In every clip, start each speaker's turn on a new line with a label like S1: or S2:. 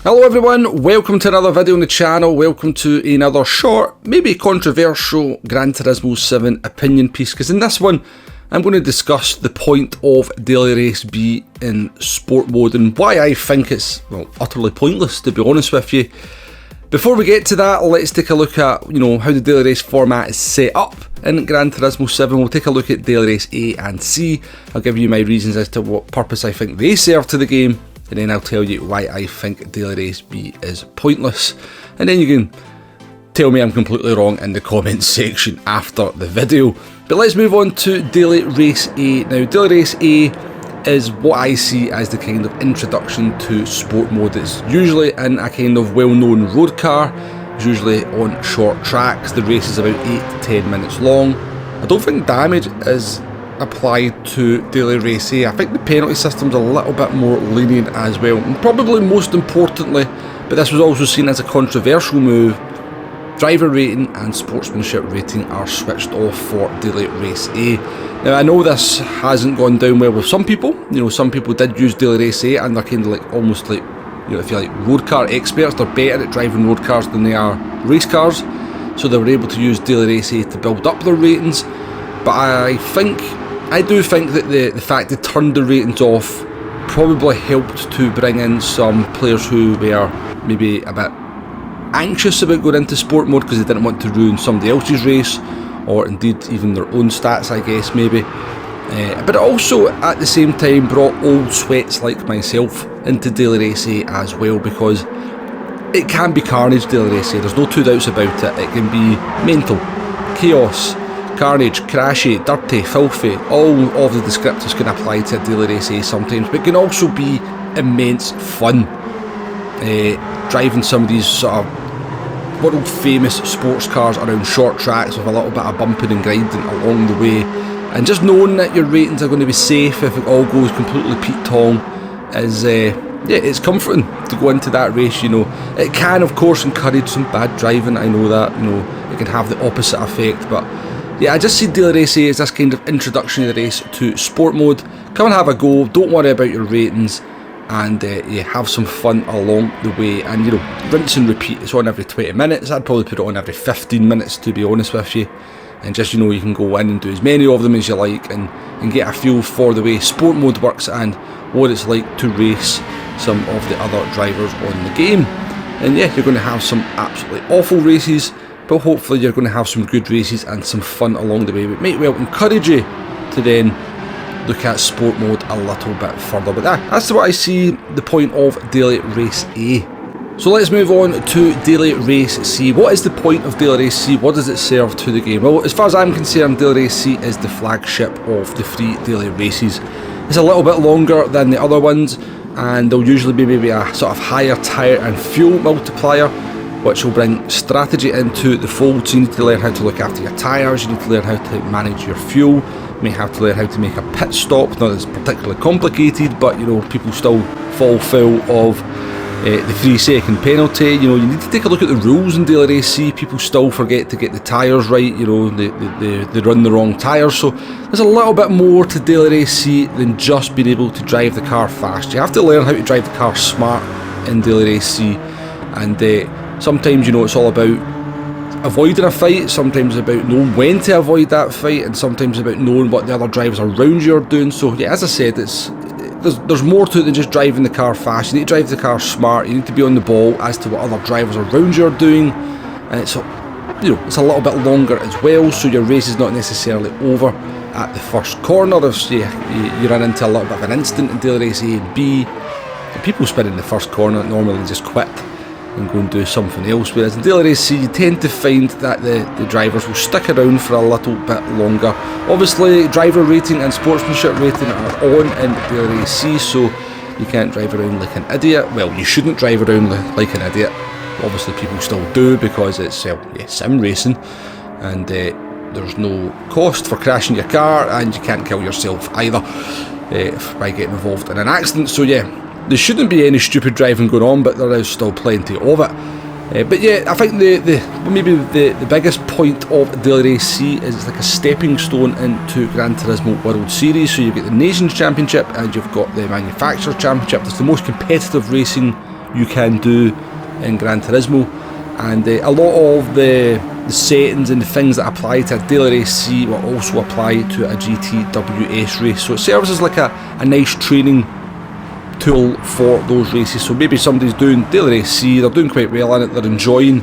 S1: Hello everyone, welcome to another video on the channel, welcome to another short, maybe controversial Gran Turismo 7 opinion piece, because in this one I'm going to discuss the point of Daily Race B in sport mode and why I think it's, well, utterly pointless, to be honest with you. Before we get to that, let's take a look at, how the Daily Race format is set up in Gran Turismo 7. We'll take a look at Daily Race A and C. I'll give you my reasons as to what purpose I think they serve to the game, and then I'll tell you why I think Daily Race B is pointless. And then you can tell me I'm completely wrong in the comments section after the video. But let's move on to Daily Race A. Now, Daily Race A is what I see as the kind of introduction to sport mode. It's usually in a kind of well-known road car. It's usually on short tracks. The race is about 8 to 10 minutes long. I don't think damage is applied to Daily Race A. I think the penalty system's a little bit more lenient as well, and probably most importantly, but this was also seen as a controversial move, driver rating and sportsmanship rating are switched off for Daily Race A. Now I know this hasn't gone down well with some people. Some people did use Daily Race A and they're kind of like almost like, if you like, road car experts. They're better at driving road cars than they are race cars, so they were able to use Daily Race A to build up their ratings. But I do think that the fact they turned the ratings off probably helped to bring in some players who were maybe a bit anxious about going into sport mode because they didn't want to ruin somebody else's race, or indeed even their own stats, I guess, maybe. But it also at the same time brought old sweats like myself into Daily Race A as well, because it can be carnage, Daily Race A, there's no two doubts about it. It can be mental, chaos, carnage, crashy, dirty, filthy. All of the descriptors can apply to Daily Race A sometimes, but it can also be immense fun. Driving some of these sort of world famous sports cars around short tracks with a little bit of bumping and grinding along the way, and just knowing that your ratings are going to be safe if it all goes completely Pete Tong is it's comforting to go into that race. It can of course encourage some bad driving, I know that, it can have the opposite effect, but yeah, I just see Daily Race A as this kind of introduction of the race to sport mode. Come and have a go, don't worry about your ratings, and have some fun along the way. And rinse and repeat. It's on every 20 minutes. I'd probably put it on every 15 minutes, to be honest with you. And just you can go in and do as many of them as you like, and get a feel for the way sport mode works and what it's like to race some of the other drivers on the game. And yeah, you're going to have some absolutely awful races, but hopefully you're going to have some good races and some fun along the way. It might well encourage you to then look at sport mode a little bit further. But that's what I see the point of Daily Race A. So let's move on to Daily Race C. What is the point of Daily Race C? What does it serve to the game? Well, as far as I'm concerned, Daily Race C is the flagship of the free daily races. It's a little bit longer than the other ones, and there'll usually be maybe a sort of higher tyre and fuel multiplier, which will bring strategy into the fold. So you need to learn how to look after your tyres, you need to learn how to manage your fuel, you may have to learn how to make a pit stop. Not that it's particularly complicated, but people still fall foul of the 3-second penalty. You need to take a look at the rules in Daily Race C. People still forget to get the tyres right, they run the wrong tyres. So there's a little bit more to Daily Race C than just being able to drive the car fast. You have to learn how to drive the car smart in Daily Race C, and sometimes, it's all about avoiding a fight, sometimes about knowing when to avoid that fight, and sometimes about knowing what the other drivers around you are doing. So yeah, as I said, there's more to it than just driving the car fast. You need to drive the car smart, you need to be on the ball as to what other drivers around you are doing, and it's a little bit longer as well, so your race is not necessarily over at the first corner. If you run into a little bit of an instant in Daily Race A and B, and people spin in the first corner, normally just quit and go and do something else. Whereas in Daily Race C, you tend to find that the drivers will stick around for a little bit longer. Obviously, driver rating and sportsmanship rating are on in Daily Race C, so you can't drive around like an idiot. Well, you shouldn't drive around like an idiot. Obviously, people still do, because it's sim racing, and there's no cost for crashing your car, and you can't kill yourself either by getting involved in an accident. So yeah, there shouldn't be any stupid driving going on, but there is still plenty of it. But yeah, I think maybe the biggest point of Daily Race C is it's like a stepping stone into Gran Turismo World Series. So you've got the Nations Championship and you've got the Manufacturers Championship. It's the most competitive racing you can do in Gran Turismo, and a lot of the settings and the things that apply to a Daily Race C will also apply to a GTWS race, so it serves as like a nice training tool for those races. So maybe somebody's doing Daily Race C, they're doing quite well in it, they're enjoying,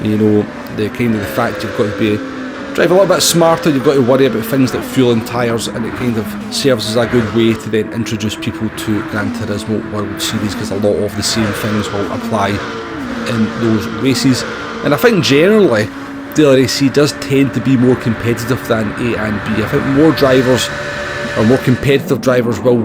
S1: you know, the kind of the fact you've got to drive a little bit smarter, you've got to worry about things like fuel and tyres, and it kind of serves as a good way to then introduce people to Gran Turismo World Series, because a lot of the same things will apply in those races. And I think generally Daily Race C does tend to be more competitive than A and B. I think more drivers, or more competitive drivers, will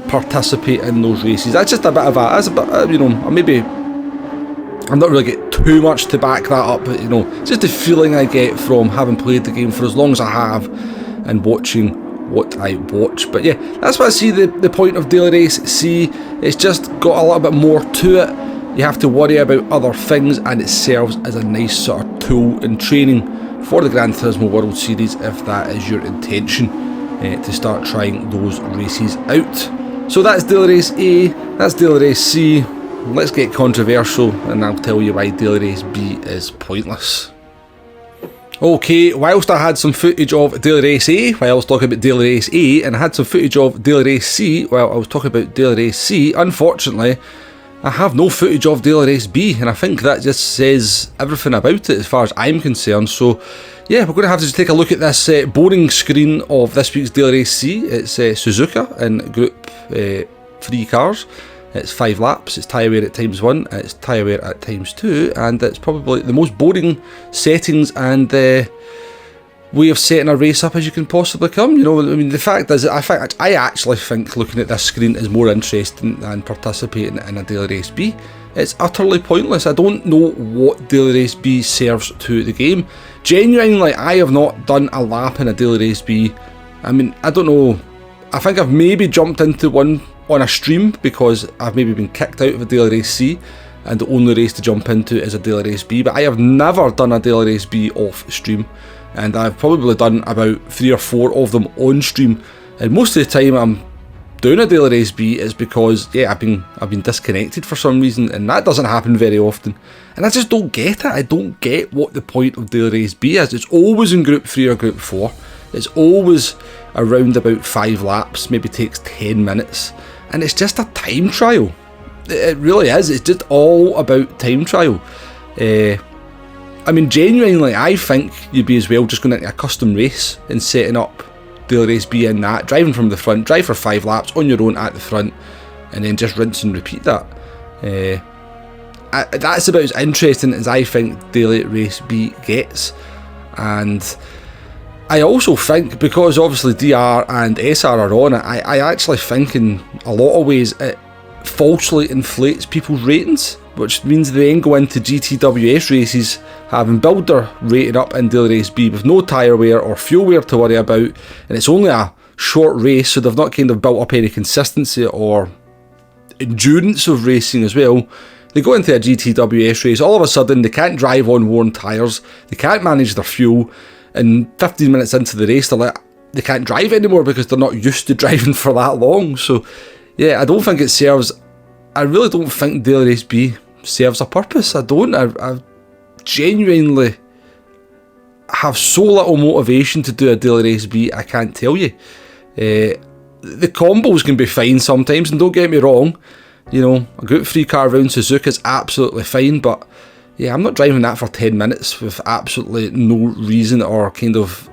S1: participate in those races. That's just a bit of you know, maybe I'm not really getting too much to back that up, but you know, it's just the feeling I get from having played the game for as long as I have and watching what I watch. But yeah, that's what I see the point of Daily Race C. It's just got a little bit more to it. You have to worry about other things, and it serves as a nice sort of tool in training for the Gran Turismo World Series if that is your intention, to start trying those races out. So that's Daily Race A, that's Daily Race C. Let's get controversial, and I'll tell you why Daily Race B is pointless. Okay, whilst I had some footage of Daily Race A while I was talking about Daily Race A, and I had some footage of Daily Race C while I was talking about Daily Race C, unfortunately I have no footage of Daily Race B, and I think that just says everything about it as far as I'm concerned. So yeah, we're going to have to take a look at this boring screen of this week's Daily Race C. It's Suzuka in Group 3 cars. It's 5 laps, it's tyre wear at times 1, it's tyre wear at times 2, and it's probably the most boring settings and way of setting a race up as you can possibly come. You know, I mean, the fact is, I actually think looking at this screen is more interesting than participating in a Daily Race B. It's utterly pointless. I don't know what Daily Race B serves to the game. Genuinely, I have not done a lap in a Daily Race B. I mean, I don't know. I think I've maybe jumped into one on a stream because I've maybe been kicked out of a Daily Race C and the only race to jump into is a Daily Race B, but I have never done a Daily Race B off stream, and I've probably done about 3 or 4 of them on stream, and most of the time I'm doing a Daily Race B is because, yeah, I've been disconnected for some reason, and that doesn't happen very often, and I just don't get it. I don't get what the point of Daily Race B is. It's always in Group 3 or Group 4, it's always around about 5 laps, maybe takes 10 minutes, and it's just a time trial. It really is. It's just all about time trial. I mean, genuinely, I think you'd be as well just going into a custom race and setting up Daily Race B in that, driving from the front, drive for 5 laps on your own at the front, and then just rinse and repeat that. That's about as interesting as I think Daily Race B gets. And I also think, because obviously DR and SR are on it, I actually think in a lot of ways it falsely inflates people's ratings, which means they then go into GTWS races having built their rating up in Daily Race B with no tyre wear or fuel wear to worry about, and it's only a short race, so they've not kind of built up any consistency or endurance of racing as well. They go into a GTWS race, all of a sudden they can't drive on worn tyres, they can't manage their fuel, and 15 minutes into the race they can't drive anymore because they're not used to driving for that long. So yeah, I don't think it serves, I really don't think Daily Race B serves a purpose. I don't. I genuinely have so little motivation to do a Daily Race B, I can't tell you. The combos can be fine sometimes, and don't get me wrong, you know, a Group 3 car around Suzuka is absolutely fine, but yeah, I'm not driving that for 10 minutes with absolutely no reason or kind of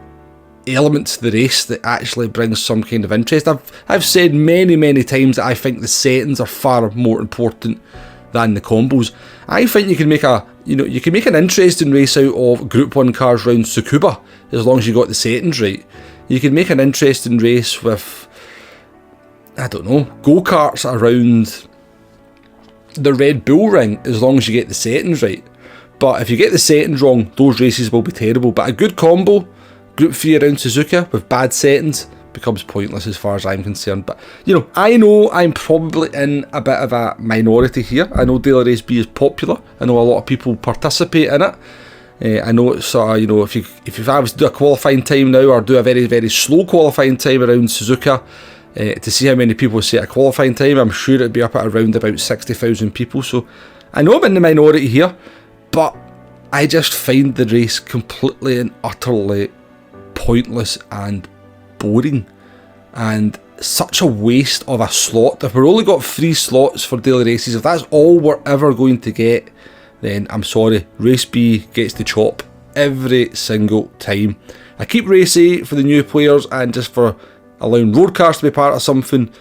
S1: element to the race that actually brings some kind of interest. I've said many times that I think the settings are far more important than the combos. I think you can make an interesting race out of Group 1 cars round Tsukuba as long as you got the settings right. You can make an interesting race with, I don't know, go-karts around the Red Bull Ring as long as you get the settings right. But if you get the settings wrong, those races will be terrible. But a good combo, Group 3 around Suzuka with bad settings, becomes pointless as far as I'm concerned. But you know I'm probably in a bit of a minority here. I know Daily Race B is popular. I know a lot of people participate in it. I know it's sort of, you know, if I was to do a qualifying time now, or do a very slow qualifying time around Suzuka, to see how many people set a qualifying time. I'm sure it'd be up at around about 60,000 people. So I know I'm in the minority here, but I just find the race completely and utterly pointless and boring, and such a waste of a slot. If we're only got 3 slots for daily races, if that's all we're ever going to get, then I'm sorry, race B gets the chop every single time. I keep race A for the new players and just for allowing road cars to be part of something.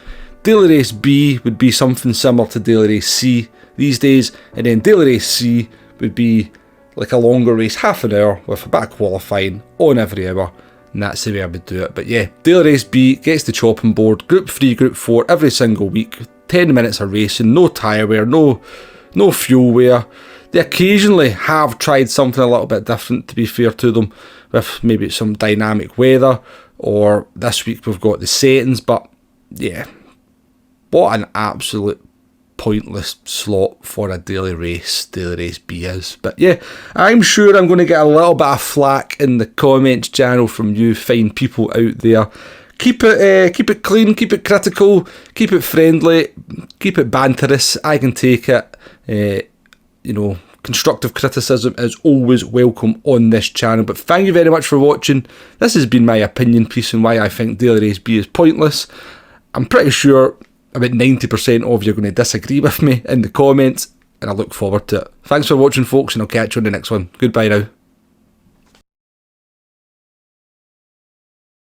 S1: Daily race B would be something similar to daily race C these days, and then daily race C would be like a longer race, half an hour with a bit of qualifying on every hour, and that's the way I would do it. But yeah, daily race B gets the chopping board. Group 3, Group 4 every single week, 10 minutes of racing, no tyre wear, no fuel wear. They occasionally have tried something a little bit different, to be fair to them, with maybe some dynamic weather, or this week we've got the settings. But yeah, what an absolute pointless slot for a daily race B is. But yeah, I'm sure I'm going to get a little bit of flack in the comments channel from you fine people out there. Keep it clean, keep it critical, keep it friendly, keep it banterous. I can take it. Constructive criticism is always welcome on this channel. But thank you very much for watching. This has been my opinion piece on why I think daily race B is pointless. I'm pretty sure about 90% of you are going to disagree with me in the comments, and I look forward to it. Thanks for watching, folks, and I'll catch you on the next one. Goodbye now.